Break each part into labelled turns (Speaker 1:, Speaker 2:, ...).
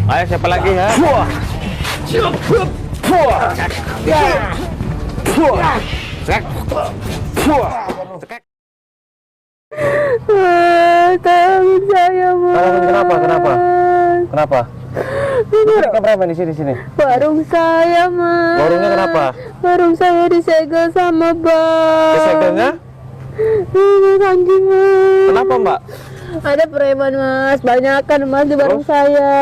Speaker 1: Ayo siapa lagi ya?
Speaker 2: Tolong saya, Mas.
Speaker 1: Kenapa? Mereka berapa di sini?
Speaker 2: Warung saya, Mas.
Speaker 1: Warungnya kenapa?
Speaker 2: Warung saya disegel sama Bang.
Speaker 1: Kesegelnya?
Speaker 2: Anjing, Mas.
Speaker 1: Kenapa, Mbak?
Speaker 2: Ada preman, Mas. Banyakan, Mas, di warung saya.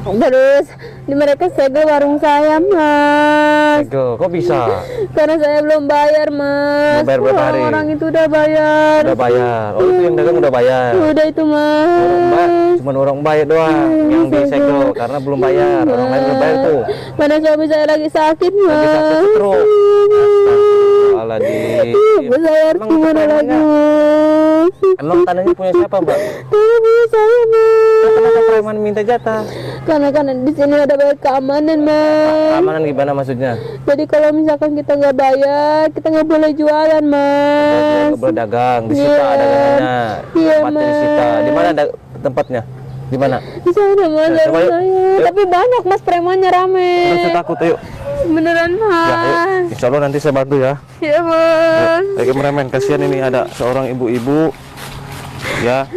Speaker 2: Terus di mereka segel warung saya, Mas.
Speaker 1: Segel, kok bisa?
Speaker 2: Karena saya belum bayar, Mas.
Speaker 1: Belum bayar berapa hari?
Speaker 2: Orang itu udah bayar.
Speaker 1: Udah bayar. Oh, itu yang dagang udah bayar.
Speaker 2: Udah itu, Mas.
Speaker 1: Mbak, cuma orang bayar doang yang disegel karena belum bayar. Orang lain belum bayar tuh.
Speaker 2: Mana suami saya lagi sakit, Mas.
Speaker 1: Lagi sakit stroke. Astagfirullahaladzim.
Speaker 2: Saya harus
Speaker 1: Emang
Speaker 2: gimana
Speaker 1: tanahnya-
Speaker 2: lagi, Mas?
Speaker 1: Emang tanahnya punya siapa, Mbak?
Speaker 2: Tanah punya saya, Mas.
Speaker 1: Kenapa preman minta jatah?
Speaker 2: Karena di sini ada banyak keamanan, Mas.
Speaker 1: Keamanan gimana maksudnya?
Speaker 2: Jadi kalau misalkan kita nggak bayar, kita nggak boleh jualan, Mas.
Speaker 1: Nggak boleh dagang, disita
Speaker 2: Iya.
Speaker 1: dagangannya.
Speaker 2: Iya,
Speaker 1: Tempatnya disita. Di mana ada tempatnya? Di mana?
Speaker 2: Di sana, Mas,
Speaker 1: Ya, coba
Speaker 2: warung
Speaker 1: yuk.
Speaker 2: saya.
Speaker 1: Yuk.
Speaker 2: Tapi banyak, Mas, premannya rame.
Speaker 1: Saya takut, ayo.
Speaker 2: Beneran,
Speaker 1: Ya, ayo.
Speaker 2: Mas.
Speaker 1: Insya Allah nanti saya bantu ya.
Speaker 2: Iya, Mas.
Speaker 1: Ayo meremen, kasihan ini ada seorang ibu-ibu. Ya,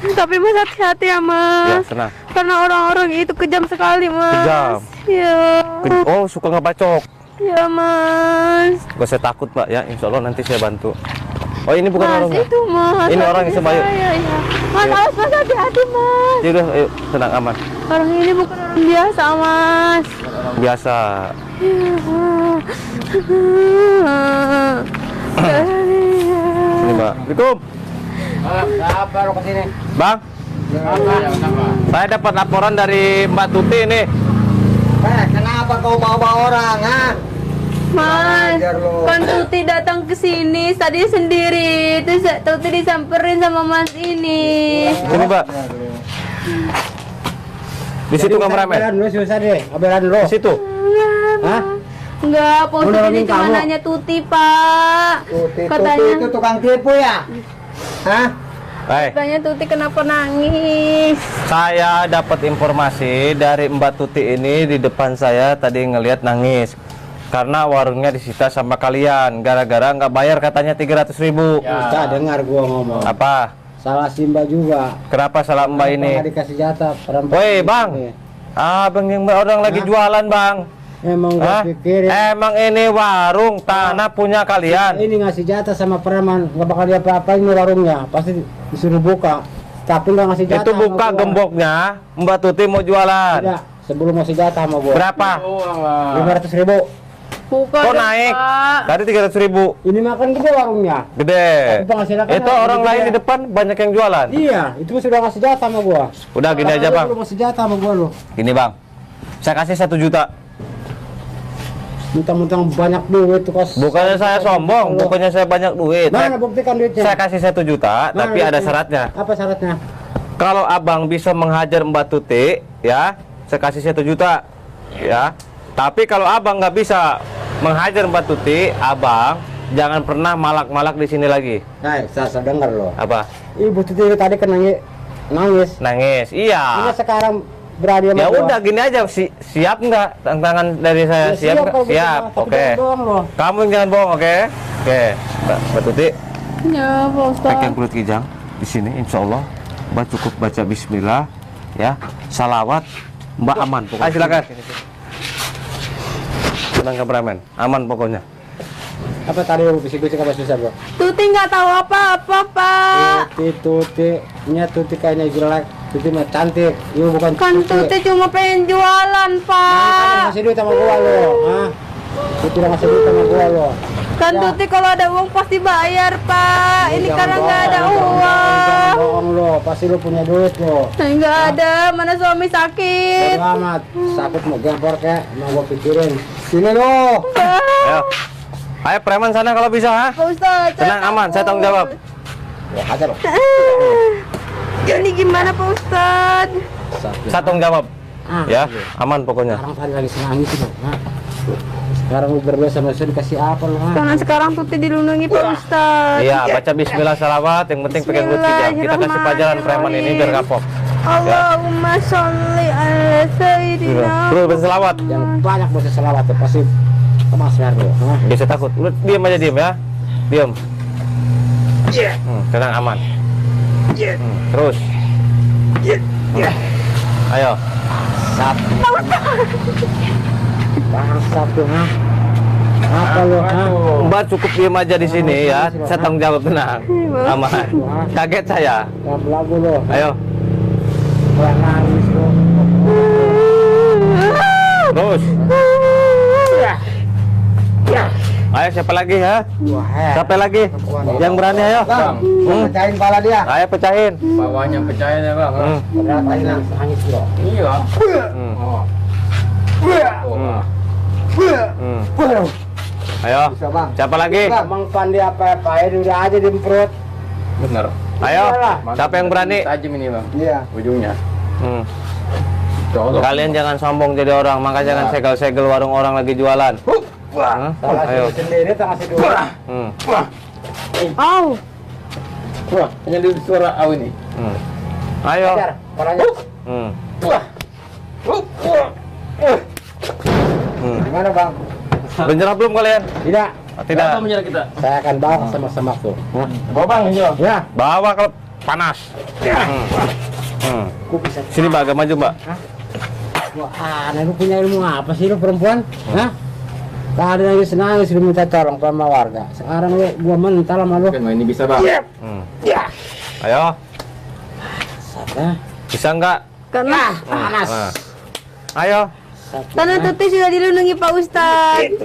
Speaker 2: Tapi Mas hati-hati ya,
Speaker 1: ya,
Speaker 2: Mas.
Speaker 1: tenang.
Speaker 2: Karena orang-orang itu kejam sekali, Mas.
Speaker 1: Kejam?
Speaker 2: Iya.
Speaker 1: Oh, suka ngebacok.
Speaker 2: Iya, Mas.
Speaker 1: Gak saya takut, Mbak ya. Insya Allah nanti saya bantu. Oh, ini bukan
Speaker 2: Mas,
Speaker 1: orangnya.
Speaker 2: itu, Mas.
Speaker 1: Ini orang yang
Speaker 2: Hati
Speaker 1: sama, yuk.
Speaker 2: saya, ya. Mas,
Speaker 1: Yuk.
Speaker 2: awas, Mas, hati-hati, Mas.
Speaker 1: Ya udah, ayo, tenang, aman.
Speaker 2: Orang ini bukan orang biasa, Mas.
Speaker 1: Biasa. Ini, Mbak. Assalamualaikum.
Speaker 3: Apa lo kesini?
Speaker 1: Bang, saya dapat laporan dari Mbak Tuti nih.
Speaker 3: Kenapa kau bawa orang, ha?
Speaker 2: Mas,
Speaker 3: Ajar lu.
Speaker 2: kan Tuti datang ke sini tadi sendiri. Terus Tuti disamperin sama Mas ini.
Speaker 1: Sini, Mbak. Di situ kameramen.
Speaker 3: Abelan lu susah deh, abelan lu.
Speaker 1: Di situ.
Speaker 3: Hah?
Speaker 2: Enggak, Pak Ustadz ini
Speaker 3: nolongin
Speaker 2: cuma
Speaker 3: kamu.
Speaker 2: nanya Tuti, Pak.
Speaker 3: Tuti
Speaker 2: Katanya,
Speaker 3: itu tukang tipu ya? Hah?
Speaker 1: Baik.
Speaker 2: katanya Tuti kenapa nangis?
Speaker 1: Saya dapat informasi dari Mbak Tuti ini di depan saya tadi ngelihat nangis karena warungnya disita sama kalian gara-gara nggak bayar katanya 300.000.
Speaker 3: Ustaz dengar gua ngomong.
Speaker 1: Apa?
Speaker 3: Salah Simba juga.
Speaker 1: Kenapa salah Mbak ini?
Speaker 3: Nggak dikasih jatah perempuan.
Speaker 1: Woi, Bang. Abang yang orang lagi jualan, Bang.
Speaker 3: Emang
Speaker 1: Hah?
Speaker 3: gua pikirin.
Speaker 1: Emang ini warung tanah punya kalian.
Speaker 3: Ini ngasih jatah sama preman, nggak bakal dia apa-apain nih warungnya. Pasti disuruh buka. Tapi nggak ngasih jatah.
Speaker 1: Itu
Speaker 3: sama
Speaker 1: buka
Speaker 3: gua.
Speaker 1: gemboknya, Mbak Tuti mau jualan.
Speaker 3: Tidak, sebelum ngasih jatah sama gua.
Speaker 1: Berapa?
Speaker 3: 500.000.
Speaker 2: Bukan,
Speaker 1: Kok naik?
Speaker 2: Pak.
Speaker 1: Tadi 300.000.
Speaker 3: Ini makan gede warungnya.
Speaker 1: Gede.
Speaker 3: Tapi penghasilan kan
Speaker 1: Itu
Speaker 3: harus
Speaker 1: orang
Speaker 3: gede.
Speaker 1: lain di depan banyak yang jualan.
Speaker 3: Iya, itu sudah ngasih jatah sama gua.
Speaker 1: Udah gini aja, Bang.
Speaker 3: Lu ngasih jatah sama gua lu.
Speaker 1: Gini, Bang. Saya kasih 1 juta.
Speaker 3: Mentang-mentang banyak duit tuh kos.
Speaker 1: Bukannya saya sombong, bukannya saya banyak duit.
Speaker 3: Mana buktikan duitnya?
Speaker 1: Saya kasih 1 juta,
Speaker 3: Mana
Speaker 1: tapi ada
Speaker 3: duitnya?
Speaker 1: syaratnya.
Speaker 3: Apa syaratnya?
Speaker 1: Kalau Abang bisa menghajar Mbak Tuti, ya, saya kasih 1 juta. Ya. Tapi kalau Abang nggak bisa menghajar Mbak Tuti, Abang jangan pernah malak-malak di sini lagi.
Speaker 3: Hai, saya dengar loh.
Speaker 1: Apa?
Speaker 3: Ibu Tuti tadi kan nangis.
Speaker 1: Nangis.
Speaker 3: Ini
Speaker 1: Iya.
Speaker 3: sekarang berani sama
Speaker 1: Ya
Speaker 3: gua.
Speaker 1: udah gini aja, siap nggak tantangan dari saya?
Speaker 3: Ya,
Speaker 1: Siap nggak?
Speaker 3: kalau gitu
Speaker 1: Siap.
Speaker 3: mah, tapi
Speaker 1: Oke.
Speaker 3: jangan doang loh.
Speaker 1: Kamu yang jangan bohong, oke? Oke. Mbak Tuti,
Speaker 2: Ya, Pak Ustadz.
Speaker 1: pegang kulit kijang di sini, insya Allah. Mbak cukup baca Bismillah, ya, salawat, Mbak aman pokoknya. Ayo silakan. Tenang kameramen, aman pokoknya.
Speaker 3: Apa tadi bisik-bisik apa susah bro?
Speaker 2: Tuti nggak tahu apa-apa, Pak.
Speaker 3: Tuti kayaknya jelek. Tuti mah cantik. Ibu bukan
Speaker 2: Kan Tuti cuma pengen jualan,
Speaker 3: Kan
Speaker 2: Pak.
Speaker 3: ngasih duit sama gua lo, hah? Tuti udah ngasih duit sama gua lo.
Speaker 2: Kan
Speaker 3: Ya.
Speaker 2: Tuti kalau ada uang pasti bayar, Pak. Ini
Speaker 3: Jangan
Speaker 2: karena nggak ada
Speaker 3: bohong, jangan
Speaker 2: uang.
Speaker 3: bohong lo, pasti lo punya duit lo.
Speaker 2: Nggak ada, mana suami sakit.
Speaker 3: Bodo amat, sakit mau gempor kayak mau gua pikirin. Sini lo.
Speaker 1: Ayo, ayo preman sana kalau bisa, ha?
Speaker 2: Pak Ustadz.
Speaker 1: Tenang, aman, saya tanggung jawab.
Speaker 3: Ya, hajar lo.
Speaker 2: Ini gimana, Pak Ustadz?
Speaker 3: Sakit.
Speaker 1: Saya tanggung jawab,
Speaker 3: Ah,
Speaker 1: ya, aman pokoknya.
Speaker 3: Sekarang tadi lagi senangis lo, hah? Sekarang lu berdua sama saya dikasih apa lo, ha?
Speaker 2: Karena sekarang Tuti dilindungi, Pak Ustadz.
Speaker 1: Iya, baca Bismillah salawat, yang penting pegang kulit kijang. Kita kasih pelajaran preman ini biar kapok.
Speaker 2: Allahumma sholli ala sayyidina.
Speaker 1: Terus berselawat.
Speaker 3: Yang banyak baca selawat tuh pasti kemas lo.
Speaker 1: Bisa takut. Lu diam aja diam ya. Diam. Tenang aman. Terus. Ayo.
Speaker 3: Bangsat tuh, ha? Apa lo, ha?
Speaker 1: Mbak cukup diam aja di sini ya. Saya tanggung jawab, tenang. Aman. Kaget saya.
Speaker 3: Gak belagu lo.
Speaker 1: Ayo.
Speaker 3: Gak nangis lo.
Speaker 1: Terus. Ayo siapa lagi ya? Siapa lagi? Yang berani ayo.
Speaker 3: Pecahin kepala dia.
Speaker 1: Ayo pecahin.
Speaker 4: Bawahnya pecahin ya bang.
Speaker 3: Padahal tadi nangis lo.
Speaker 4: Iya.
Speaker 1: Ayo.
Speaker 3: Bisa, Bang.
Speaker 1: Siapa lagi?
Speaker 3: Bang Pandi apa-apain udah aja di perut.
Speaker 4: Bener.
Speaker 1: Ayo. Siapa yang berani?
Speaker 4: Tajam ini bang.
Speaker 3: Iya.
Speaker 4: Ujungnya.
Speaker 1: Hmm.
Speaker 4: Colok.
Speaker 1: Kalian jangan sombong jadi orang, maka jangan segel-segel warung orang lagi jualan. Hah?
Speaker 3: Salah
Speaker 1: Ayo.
Speaker 3: sendiri tak kasih dua.
Speaker 1: Hmm.
Speaker 2: Au.
Speaker 4: Wah, hanya di suara aw ini.
Speaker 1: Hmm. Ayo.
Speaker 3: Ajar, kepalanya.
Speaker 1: Hmm. Hmm.
Speaker 3: Gimana bang?
Speaker 1: Udah nyerah belum kalian?
Speaker 3: Tidak.
Speaker 1: Oh, tidak.
Speaker 4: Apa menyerah kita?
Speaker 3: Saya akan bawa sama-sama tuh.
Speaker 4: Bawa bang ini bang.
Speaker 3: Ya.
Speaker 1: Bawa kalau panas. Hmm. Hmm.
Speaker 3: Aku bisa.
Speaker 1: Sini Mbak, agak maju Mbak.
Speaker 3: Wah, aneh lu punya ilmu apa sih lu perempuan? Hah? Tadi nangis lu minta tolong sama warga. Sekarang lu gua mental sama lu.
Speaker 4: Kan ini bisa bang.
Speaker 1: Hmm. Ayo.
Speaker 3: Sada.
Speaker 1: Bisa enggak?
Speaker 2: Karena
Speaker 3: Panas.
Speaker 1: Nah. Ayo.
Speaker 2: Tanah Tuti sudah dilindungi Pak Ustadz.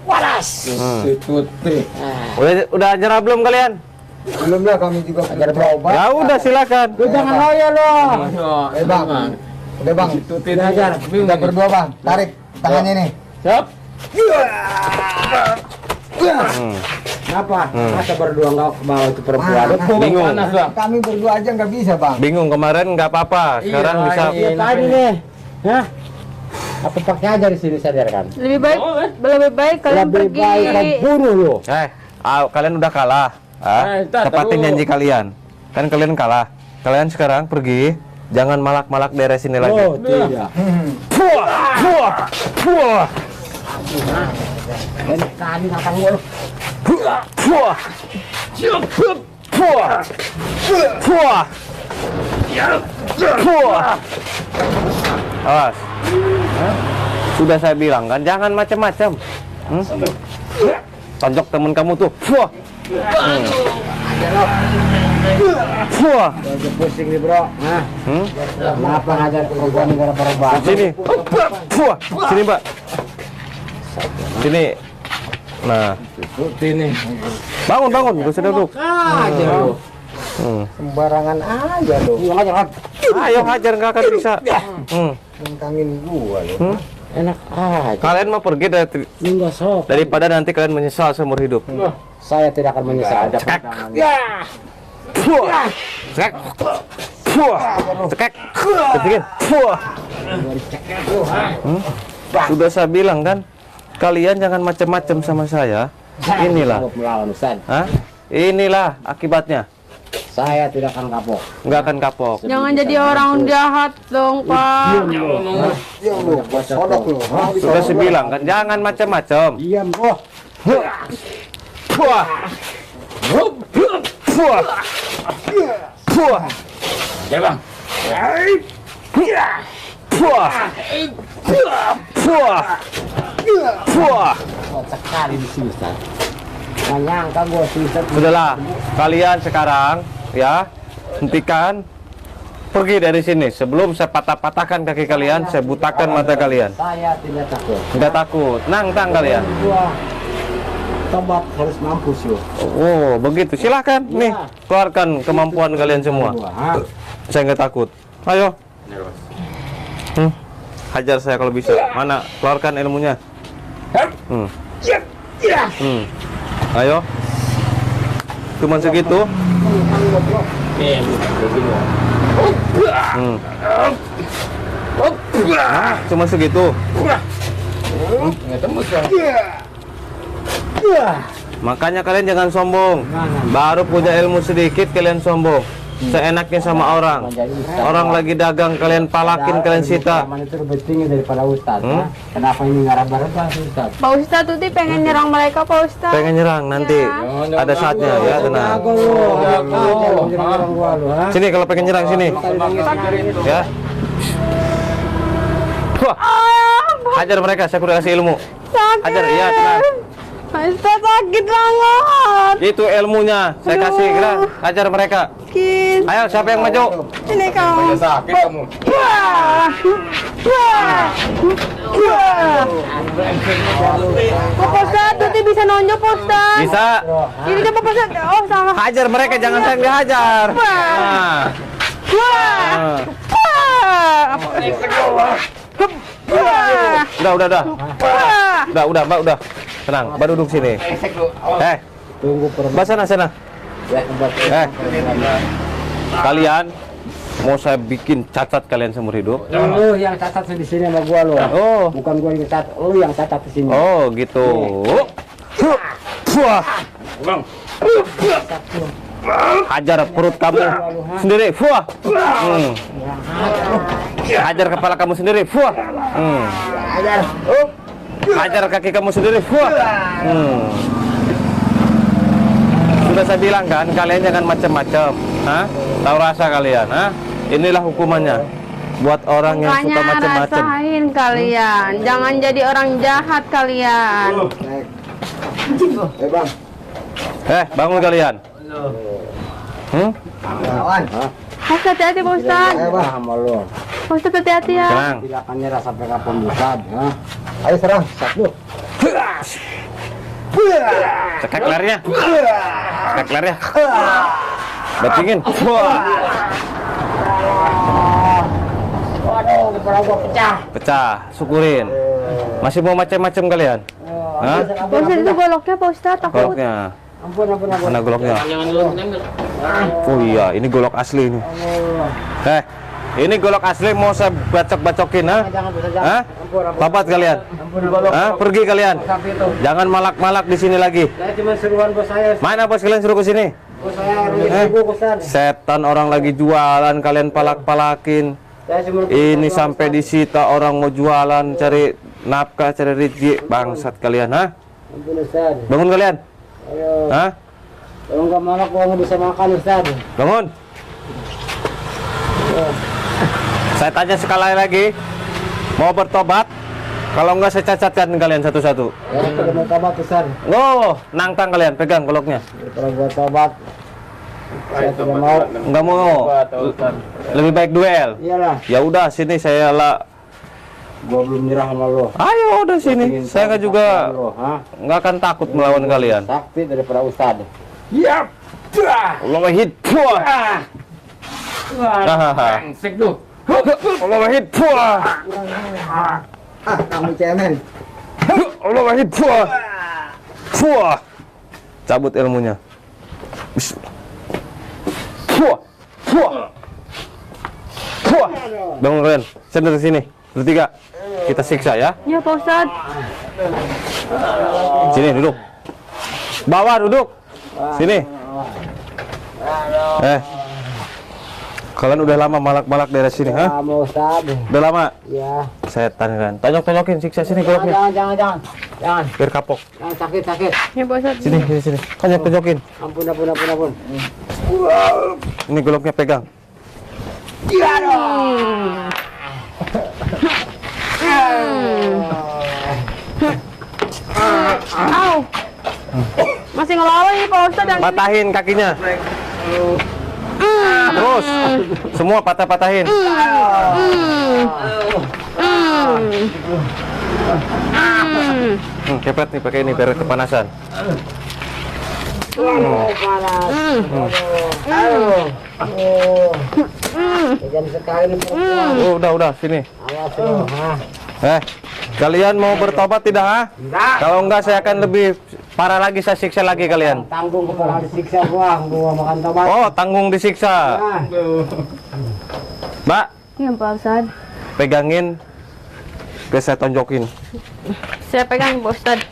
Speaker 3: Panas.
Speaker 1: Hmm.
Speaker 4: Tuti.
Speaker 1: Udah nyerah belum kalian?
Speaker 3: Belum lah kami juga ajar berobat.
Speaker 1: Ya udah silakan.
Speaker 3: Lu jangan loyo lo.
Speaker 4: Bang.
Speaker 3: Udah bang.
Speaker 4: Tuti
Speaker 3: Udah ajar. Udah berdua bang. Tarik tangannya nih.
Speaker 4: Siap.
Speaker 1: Hmm.
Speaker 3: Kenapa? Masa berdua nggak mau itu perempuan?
Speaker 1: Bingung.
Speaker 4: Panas bang.
Speaker 3: Kami berdua aja nggak bisa bang.
Speaker 1: Bingung kemarin nggak apa-apa. Sekarang
Speaker 4: Iya,
Speaker 1: bisa.
Speaker 4: iya.
Speaker 3: Tadi nih. Hah? Apa pakai aja di sini sadarkan?
Speaker 2: Lebih baik kalian
Speaker 3: Lebih
Speaker 2: pergi.
Speaker 3: baik kau bunuh lu.
Speaker 1: Kalian udah kalah. Tepatin
Speaker 4: taruh.
Speaker 1: janji kalian. Kan kalian kalah. Kalian sekarang pergi. Jangan malak-malak daerah sini lagi.
Speaker 3: Oh tidak.
Speaker 1: Puah, puah, puah,
Speaker 3: Dan tadi natang gua lu.
Speaker 1: puah, puah, puah, puah, puah. Awas. Sudah saya bilang kan, jangan macam-macam. Tonjok temen kamu tuh. Puah. Puah.
Speaker 3: Lagi pusing nih bro. Nah, kenapa ngajar perempuan negara perempuan?
Speaker 1: Sini. Puah. Sini, Mbak. Sini. Nah,
Speaker 4: Tuti nih.
Speaker 1: bangun, bangun. Gak usah duduk.
Speaker 3: Aja lu. Sembarangan aja lu. Iya aja kan.
Speaker 1: Ayo hajar, nggak akan bisa.
Speaker 3: Tentangin gua lu. Enak aja.
Speaker 1: Kalian mau pergi
Speaker 3: Enggak sok.
Speaker 1: daripada nanti kalian menyesal seumur hidup.
Speaker 3: Saya tidak akan menyesal.
Speaker 1: Cekek. Puah. Cekek. Puah. Cekek. Ketikin. Puah. Sudah saya bilang kan, kalian jangan macam-macam sama saya. Inilah.
Speaker 3: Melawan Ustaz.
Speaker 1: Hah? Inilah akibatnya.
Speaker 3: Saya tidak akan kapok.
Speaker 1: Nggak akan kapok.
Speaker 2: Jangan jadi orang jahat dong, Pak.
Speaker 3: Ya lu, sodok lu.
Speaker 1: Sudah saya bilang kan, jangan macam-macam.
Speaker 3: Diam, oh.
Speaker 1: Puah. Puah. Puah.
Speaker 4: Ya bang.
Speaker 1: Puah. Puah. Puah.
Speaker 3: Kuat sekali di sini, Ustaz. Nggak nyangka gua sih, Ustaz.
Speaker 1: Sudahlah, kalian sekarang ya hentikan, pergi dari sini. Sebelum saya patah-patahkan kaki kalian, saya butakan mata kalian.
Speaker 3: Saya tidak takut.
Speaker 1: Nggak takut, nantang kalian.
Speaker 3: Gua tobat harus mampus lu.
Speaker 1: Oh, begitu. Silahkan, nih, keluarkan kemampuan kalian semua.
Speaker 3: Wah,
Speaker 1: Saya nggak takut. Ayo, hajar saya kalau bisa. Mana? Keluarkan ilmunya. Ayo. Cuman segitu. Cuma segitu.
Speaker 4: Nggak tembus bang.
Speaker 1: Makanya kalian jangan sombong. Baru punya ilmu sedikit kalian sombong. seenaknya sama orang. Orang lagi dagang kalian palakin, kalian sita.
Speaker 3: Aman itu lebih tinggi daripada Ustadz. Ha? Kenapa ini ngarah-ngarah Ustadz?
Speaker 2: Pak Ustadz tuti pengen nyerang mereka Pak Ustadz.
Speaker 1: Pengen nyerang nanti.
Speaker 2: Ya.
Speaker 1: Ada saatnya ya, tenang. Sini kalau pengen nyerang sini. Ya. Wah, hajar mereka, saya udah kasih ilmu.
Speaker 2: Sakit.
Speaker 1: Hajar, iya tenang.
Speaker 2: Pak Ustadz sakit banget.
Speaker 1: Itu ilmunya, saya kasih kira. Hajar mereka.
Speaker 2: Sakit.
Speaker 1: Ayo, siapa yang maju?
Speaker 2: Ini kamu.
Speaker 4: Sakit kamu.
Speaker 2: Wah. Wah. Wah. Pak Ustadz tuti bisa nonjok Pak Ustadz.
Speaker 1: Bisa.
Speaker 2: Ini coba Pak Ustadz. Oh salah.
Speaker 1: Hajar mereka, jangan saya yang dihajar. Nah.
Speaker 2: Wah.
Speaker 1: Nah.
Speaker 2: Wah. Wah.
Speaker 1: Udah.
Speaker 2: Wah.
Speaker 1: Udah, Mbak, udah. Tenang, Mbak duduk sini.
Speaker 3: Tunggu
Speaker 1: Mbak sana. Kalian mau saya bikin cacat kalian seumur hidup?
Speaker 3: Lu yang catat di sini sama gua lo.
Speaker 1: Oh.
Speaker 3: Bukan gua yang catat, lu yang catat di sini.
Speaker 1: Oh, gitu. Wah. Hajar perut kamu sendiri. Wah. Hajar kepala kamu sendiri. Wah. Hajar kaki kamu sendiri. Wah. Sudah saya bilang kan, kalian jangan macam-macam. Hah? Tahu rasa kalian, hah? Inilah hukumannya buat orang yang suka
Speaker 2: Makanya
Speaker 1: macam-macam.
Speaker 2: rasain kalian. Jangan jadi orang jahat kalian.
Speaker 1: Bangun kalian.
Speaker 2: Pak Ustadz hati-hati Pak Ustadz.
Speaker 3: Sama lu.
Speaker 2: Pak Ustadz hati-hati ya.
Speaker 1: Tenang.
Speaker 3: Tidak akan nyerah sampai kapan Ustad. Ayo serang, satu.
Speaker 1: Cekak lernya. Batingin.
Speaker 3: Waduh, kepala gua pecah.
Speaker 1: Pecah, syukurin. Masih mau macam-macam kalian? Hah?
Speaker 2: Pak Ustadz itu goloknya Pak Ustadz takut.
Speaker 1: Goloknya.
Speaker 3: Ampun.
Speaker 1: Mana goloknya? Oh iya, ini golok asli ini. Ini golok asli mau saya bacok-bacokin, ha? Hah? Bapat kalian. Hah? Pergi kalian. Jangan malak-malak di sini lagi.
Speaker 3: Saya cuma seruan bos saya.
Speaker 1: Mana bos kalian suruh ke sini?
Speaker 3: Bos saya sibuk Ustad.
Speaker 1: Setan orang lagi jualan, kalian palak-palakin.
Speaker 3: Saya cuma
Speaker 1: Ini sampai disita orang mau jualan, cari nafkah, cari rezeki. Bangsat kalian, ha?
Speaker 3: Ampun Ustad.
Speaker 1: Bangun kalian.
Speaker 3: Ayo.
Speaker 1: Hah?
Speaker 3: Kalau nggak malak gua nggak bisa makan Ustad.
Speaker 1: Bangun. Saya tanya sekali lagi, mau bertobat? Kalau enggak saya cacatkan kalian satu-satu.
Speaker 3: Ya, kita mau tobat Ustad.
Speaker 1: Oh, nangtang kalian, pegang goloknya.
Speaker 3: Kalau gua tobat, saya tidak mau.
Speaker 1: Enggak mau. Lebih baik duel.
Speaker 3: Iyalah,
Speaker 1: Ya udah, sini saya lah.
Speaker 3: gua belum nyerah sama lo.
Speaker 1: Ayo udah sini. Saya nggak juga nggak akan takut melawan kalian.
Speaker 3: Sakti daripada Ustad.
Speaker 4: Yap.
Speaker 1: Allah wahid. Puah.
Speaker 4: Brengsek tuh.
Speaker 1: Allah wahid. Puah.
Speaker 3: Kamu cemen.
Speaker 1: Allah wahid. Puah. Puah. Cabut ilmunya. Puah. Puah. Puah. Bangun kalian. Saya dari sini. Bertiga. Kita siksa ya.
Speaker 2: Ya Pak Ustadz.
Speaker 1: Sini duduk. Bawah duduk. Sini. Kalian udah lama malak-malak daerah sini, ha?
Speaker 3: Kamu Ustad.
Speaker 1: Udah lama?
Speaker 3: Ya.
Speaker 1: Setan kan. Tonjok-tonjokin, siksa sini goloknya.
Speaker 3: Jangan.
Speaker 1: Biar kapok.
Speaker 3: Jangan sakit.
Speaker 2: Ya Pak Ustadz.
Speaker 1: Sini. Tonjok-tonjokin.
Speaker 3: Ampun.
Speaker 1: Ini goloknya pegang.
Speaker 2: Au. Masih ngelawan ini Pak Ustadz yang
Speaker 1: Patahin kakinya. Terus. Semua patah-patahin. Kepet nih pakai ini biar kepanasan.
Speaker 3: Jangan sekali nih perempuan.
Speaker 1: Oh, udah sini.
Speaker 3: Awas lo.
Speaker 1: Kalian mau bertobat tidak, ha? Kalau enggak saya akan lebih parah lagi, saya siksa lagi kalian.
Speaker 3: Tanggung kepala disiksa gua makan tobat.
Speaker 1: Oh, tanggung disiksa. Mbak,
Speaker 2: Ya Pak Ustadz.
Speaker 1: pegangin. Biar saya tonjokin.
Speaker 2: Saya pegang Pak Ustadz.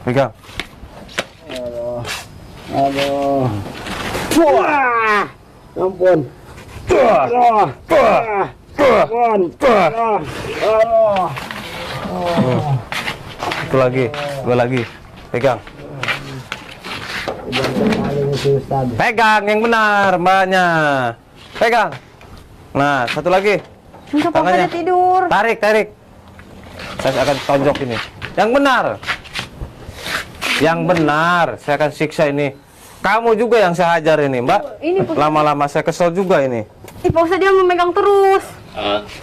Speaker 1: Pegang.
Speaker 3: Aduh. Ampun.
Speaker 1: Satu lagi, dua lagi. Pegang. Pegang yang benar, mbaknya. Pegang. Nah, satu lagi.
Speaker 2: Enggak apa
Speaker 1: Tangannya.
Speaker 2: dia tidur.
Speaker 1: Tarik, tarik. Saya akan tonjok ini. Yang benar. Yang benar. Saya akan siksa ini. Kamu juga yang saya hajar ini, Mbak.
Speaker 2: Ini Pak.
Speaker 1: Lama-lama saya kesel juga ini.
Speaker 2: Ih, Pak Ustadz dia memegang terus.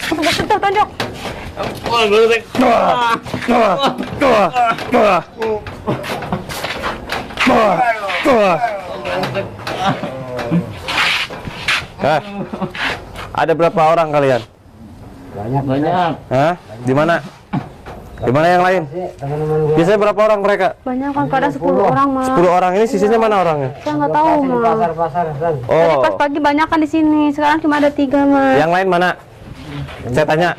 Speaker 2: Pak Ustadz tonjok.
Speaker 1: Ada berapa orang kalian?
Speaker 4: Banyak.
Speaker 1: Hah? Di mana? Di mana yang lain?
Speaker 3: Teman-teman gua.
Speaker 1: Biasanya berapa orang mereka?
Speaker 2: Banyak kan kadang 10 orang mah.
Speaker 1: 10 orang ini sisanya mana orangnya?
Speaker 2: Saya nggak tahu mah.
Speaker 3: Pasar-pasar, San.
Speaker 2: Tadi
Speaker 1: Oh,
Speaker 2: pas pagi banyak kan di sini. Sekarang cuma ada 3 mah.
Speaker 1: yang lain mana? Saya tanya.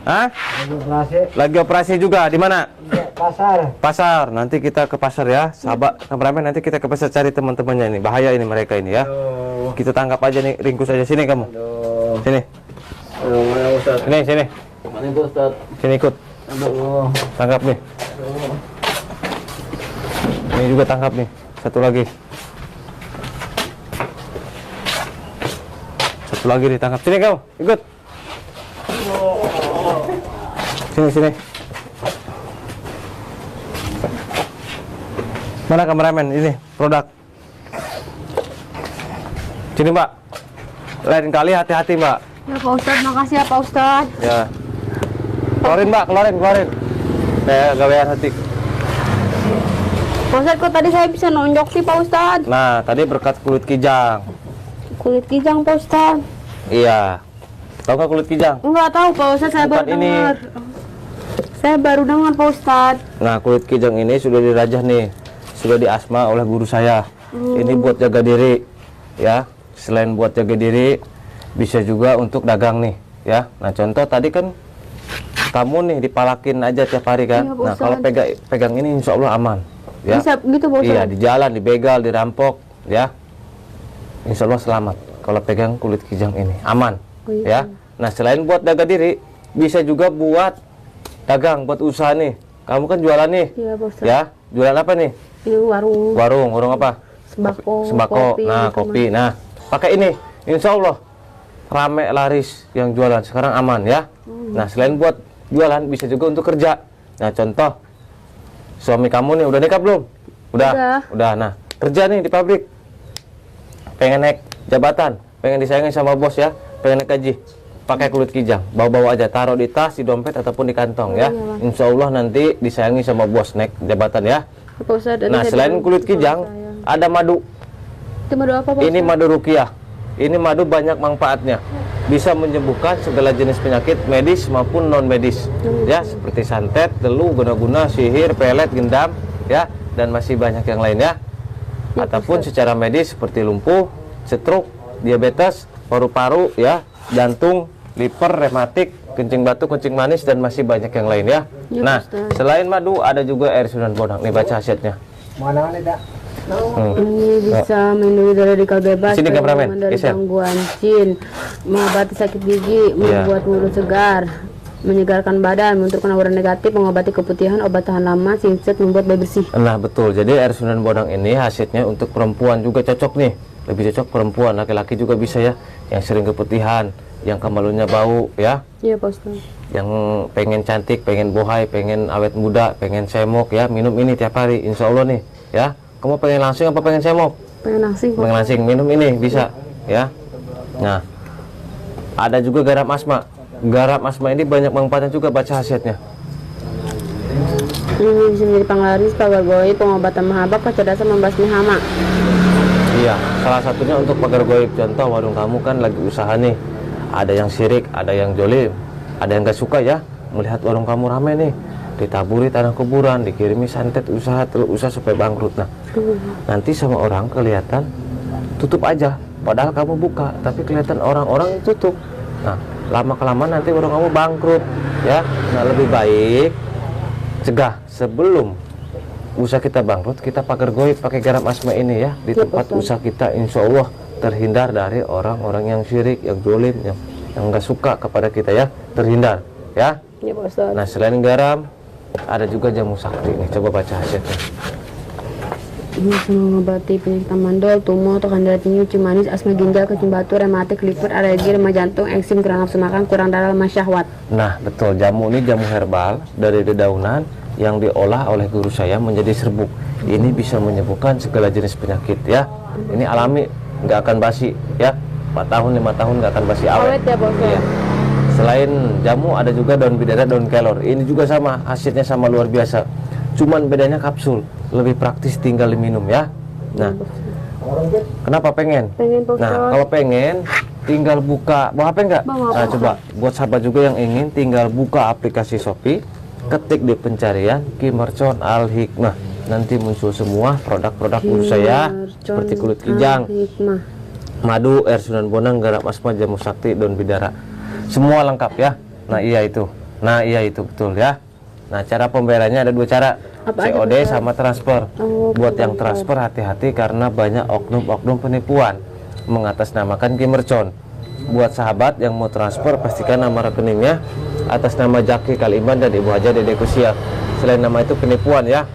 Speaker 1: Hah?
Speaker 3: Lagi operasi.
Speaker 1: Lagi operasi juga di mana?
Speaker 3: Pasar.
Speaker 1: Pasar. Nanti kita ke pasar ya. Sahabat kameramen, nanti kita ke pasar cari teman-temannya ini. Bahaya ini mereka ini ya. Kita tangkap aja nih, ringkus aja sini kamu. Sini.
Speaker 4: Mana Ustaz?
Speaker 1: Sini, sini.
Speaker 4: Mana Ustaz?
Speaker 1: Sini ikut. Tangkap nih. Ini juga tangkap nih. Satu lagi. Satu lagi ditangkap. Sini kau, ikut. Sini, sini. Mana kameramen ini? Produk. Sini, Mbak. Lain kali hati-hati, Mbak.
Speaker 2: Ya Pak Ustadz, makasih ya Pak Ustadz.
Speaker 1: Ya. Keluarin, Mbak, keluarin, keluarin. Saya gawean hati.
Speaker 2: Pak Ustadz, kok tadi saya bisa nonjok sih Pak Ustadz?
Speaker 1: Nah, tadi berkat kulit kijang.
Speaker 2: Kulit kijang Pak Ustadz.
Speaker 1: Iya. Tahu nggak kulit kijang?
Speaker 2: Enggak tahu Pak Ustadz, saya
Speaker 1: Bukan
Speaker 2: baru
Speaker 1: ini.
Speaker 2: dengar. Saya baru dengar Pak Ustadz.
Speaker 1: Nah, kulit kijang ini sudah dirajah nih. Sudah diasma oleh guru saya. Ini buat jaga diri, ya. Selain buat jaga diri, bisa juga untuk dagang nih, ya. Nah, contoh tadi kan kamu nih dipalakin aja tiap hari kan.
Speaker 2: Iya, Pak
Speaker 1: Nah, kalau
Speaker 2: Ustadz.
Speaker 1: pegang ini insya Allah aman, ya.
Speaker 2: Bisa gitu Pak Ustadz?
Speaker 1: Iya, di jalan, dibegal, dirampok, ya. Insya Allah selamat kalau pegang kulit kijang ini, aman,
Speaker 2: Oh, iya.
Speaker 1: ya. Nah, selain buat jaga diri, bisa juga buat dagang, buat usaha nih. Kamu kan jualan nih,
Speaker 2: Iya Pak Ustadz.
Speaker 1: ya. Jualan apa nih?
Speaker 2: Ini warung
Speaker 1: Warung apa?
Speaker 2: sembako,
Speaker 1: Sembako. Nah,
Speaker 2: sama-
Speaker 1: kopi. Nah, pakai ini. Insya Allah rame laris yang jualan sekarang aman ya. Nah, selain buat jualan bisa juga untuk kerja. Nah, contoh suami kamu nih udah nikah belum? Udah. Nah, kerja nih di pabrik. Pengen naik jabatan, pengen disayangin sama bos ya, pengen naik gaji. Pakai kulit kijang, bawa-bawa aja, taruh di tas, di dompet ataupun di kantong ya. Insya Allah nanti disayangi sama bos naik jabatan ya.
Speaker 2: Pak Ustadz,
Speaker 1: Nah,
Speaker 2: saya
Speaker 1: selain
Speaker 2: bilang
Speaker 1: kulit
Speaker 2: sama
Speaker 1: kijang,
Speaker 2: saya.
Speaker 1: ada madu.
Speaker 2: Itu madu apa Pak
Speaker 1: Ini
Speaker 2: Ustadz?
Speaker 1: madu rukiah. Ini madu banyak manfaatnya. Bisa menyembuhkan segala jenis penyakit medis maupun non medis. Ya, seperti santet, teluh, guna-guna, sihir, pelet, gendam, ya, dan masih banyak yang lain ya. Ataupun secara medis seperti lumpuh, stroke, diabetes, paru-paru, ya, jantung, liver, rematik, kencing batu, kencing manis, dan masih banyak yang lain ya.
Speaker 2: Ya,
Speaker 1: Nah,
Speaker 2: Ustaz.
Speaker 1: selain madu ada juga air Sunan Bonang. Nih baca khasiatnya.
Speaker 3: Mana nih, Dak?
Speaker 2: Ini bisa melindungi dari radikal bebas,
Speaker 1: Sini, kameramen,
Speaker 2: perlindungan dari
Speaker 1: geser.
Speaker 2: gangguan jin, mengobati sakit gigi, membuat mulut segar, menyegarkan badan, menentukan aura negatif, mengobati keputihan, obat tahan lama, singset, membuat bayi bersih.
Speaker 1: Nah betul, jadi air Sunan Bonang ini hasilnya untuk perempuan juga cocok nih. Lebih cocok perempuan, laki-laki juga bisa ya. Yang sering keputihan, yang kemaluannya bau ya.
Speaker 2: Iya Pak Ustadz.
Speaker 1: Yang pengen cantik, pengen bohai, pengen awet muda, pengen semok ya. Minum ini tiap hari, insya Allah nih ya. Kamu pengen langsing apa pengen semok?
Speaker 2: Pengen langsing Pak.
Speaker 1: Pengen langsing, minum ini bisa ya. Nah, ada juga garam asma. Garam asma ini banyak manfaatnya juga, baca khasiatnya.
Speaker 2: Ini bisa menjadi penglaris, pagar goib, pengobatan mahabak, kecerdasan membasmi hama.
Speaker 1: Iya, salah satunya untuk pagar goib. Contoh warung kamu kan lagi usaha nih. Ada yang syirik, ada yang jolim, ada yang gak suka ya melihat warung kamu rame nih. Ditaburi tanah kuburan, dikirimi santet, usaha supaya bangkrut. Nah, nanti sama orang kelihatan tutup aja. Padahal kamu buka, tapi kelihatan orang-orang tutup. Nah, lama-kelamaan nanti warung kamu bangkrut ya. Nah, lebih baik cegah sebelum usaha kita bangkrut, kita pagar goib pakai garam asma ini ya di tempat usaha kita, insya Allah terhindar dari orang-orang yang syirik, yang dolim, yang nggak suka kepada kita ya, terhindar ya.
Speaker 2: Ya Pak Ustadz.
Speaker 1: Nah selain garam ada juga jamu sakti nih, coba baca hasilnya.
Speaker 2: Ini bisa mengobati penyakit mandol, tumor, tekan darah tinggi, uci manis, asma ginjal, kencing batu, rematik, liput, alergi, remah jantung, eksim, kurang nafsu makan, kurang darah, lemah syahwat.
Speaker 1: Nah betul, jamu ini jamu herbal dari dedaunan yang diolah oleh guru saya menjadi serbuk. Ini bisa menyembuhkan segala jenis penyakit ya. Ini alami, nggak akan basi ya. 4 tahun 5 tahun nggak akan basi awet.
Speaker 2: Awet ya Pak Ustadz.
Speaker 1: Iya. Selain jamu ada juga daun bidara, daun kelor. Ini juga sama, hasilnya sama luar biasa. Cuman bedanya kapsul, lebih praktis tinggal diminum ya. Nah, kenapa pengen?
Speaker 2: Pengen Pak
Speaker 1: Nah,
Speaker 2: Ustadz.
Speaker 1: kalau pengen tinggal buka, bawa HP enggak?
Speaker 2: Bawa,
Speaker 1: Nah,
Speaker 2: bawa.
Speaker 1: coba buat sahabat juga yang ingin tinggal buka aplikasi Shopee, ketik di pencarian Kimercon Al Hikmah. Nanti muncul semua produk-produk guru saya seperti kulit kijang,
Speaker 2: Hikmah.
Speaker 1: madu, air sunan bonang, garam asma, jamu sakti, daun bidara. Semua lengkap ya. Nah, iya itu. Nah, iya itu betul ya. Nah, cara pembayarannya ada 2 cara.
Speaker 2: Apa aja,
Speaker 1: COD
Speaker 2: Pak?
Speaker 1: sama transfer.
Speaker 2: Oh,
Speaker 1: Buat yang
Speaker 2: transfer.
Speaker 1: transfer hati-hati karena banyak oknum-oknum penipuan mengatasnamakan Kimercon. Buat sahabat yang mau transfer pastikan nama rekeningnya atas nama Jaki Kaliman dan Ibu Haja Dede Kusia. Selain nama itu penipuan ya.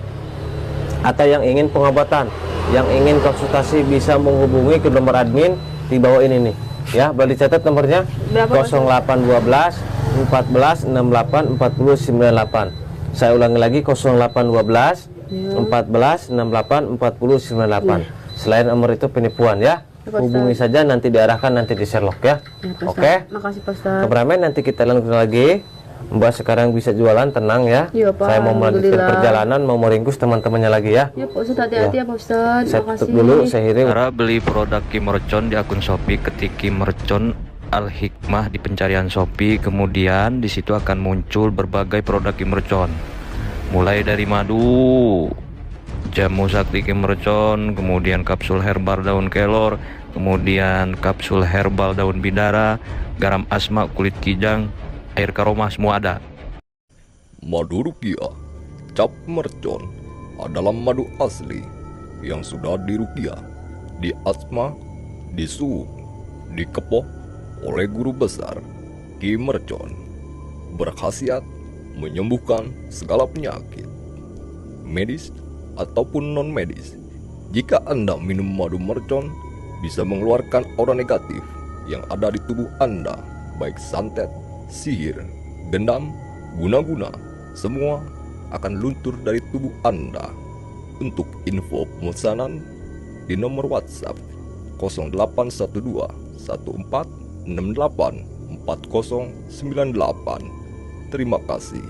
Speaker 1: Atau yang ingin pengobatan, yang ingin konsultasi bisa menghubungi ke nomor admin di bawah ini nih. Ya, boleh dicatat nomornya.
Speaker 2: Berapa,
Speaker 1: 0812 14 68 40 98. Saya ulangi lagi 0812 14 68 40 98. Selain nomor itu penipuan ya.
Speaker 2: Ya, Pak
Speaker 1: Hubungi saja, nanti diarahkan, nanti di Sherlock ya.
Speaker 2: Ya, Pak
Speaker 1: Oke.
Speaker 2: Ustadz. Makasih Pak Ustadz.
Speaker 1: Kameramen, nanti kita lanjut lagi. Mbak sekarang bisa jualan, tenang ya.
Speaker 2: Iya, Pak.
Speaker 1: Saya mau melanjutkan
Speaker 2: Alhamdulillah.
Speaker 1: perjalanan, mau meringkus teman-temannya lagi ya.
Speaker 2: Ya Pak Ustadz, hati-hati ya Pak Ustadz.
Speaker 1: Saya
Speaker 2: Makasih.
Speaker 1: tutup dulu, saya hiring.
Speaker 5: Cara beli produk Kimercon di akun Shopee, ketik Kimercon Al Hikmah di pencarian Shopee, kemudian di situ akan muncul berbagai produk Kimercon. Mulai dari madu, jamu sakti Kimercon, kemudian kapsul herbal daun kelor, kemudian kapsul herbal daun bidara, garam asma, kulit kijang, air karoma, semua ada.
Speaker 6: Madu rukiah cap mercon adalah madu asli yang sudah dirukiah, diasma, disuuk, dikepoh oleh guru besar Ki Mercon. Berkhasiat menyembuhkan segala penyakit medis ataupun non medis. Jika Anda minum madu mercon, bisa mengeluarkan aura negatif yang ada di tubuh Anda, baik santet, sihir, gendam, guna-guna, semua akan luntur dari tubuh Anda. Untuk info pemesanan di nomor WhatsApp 0812 14 68 4098. Terima kasih.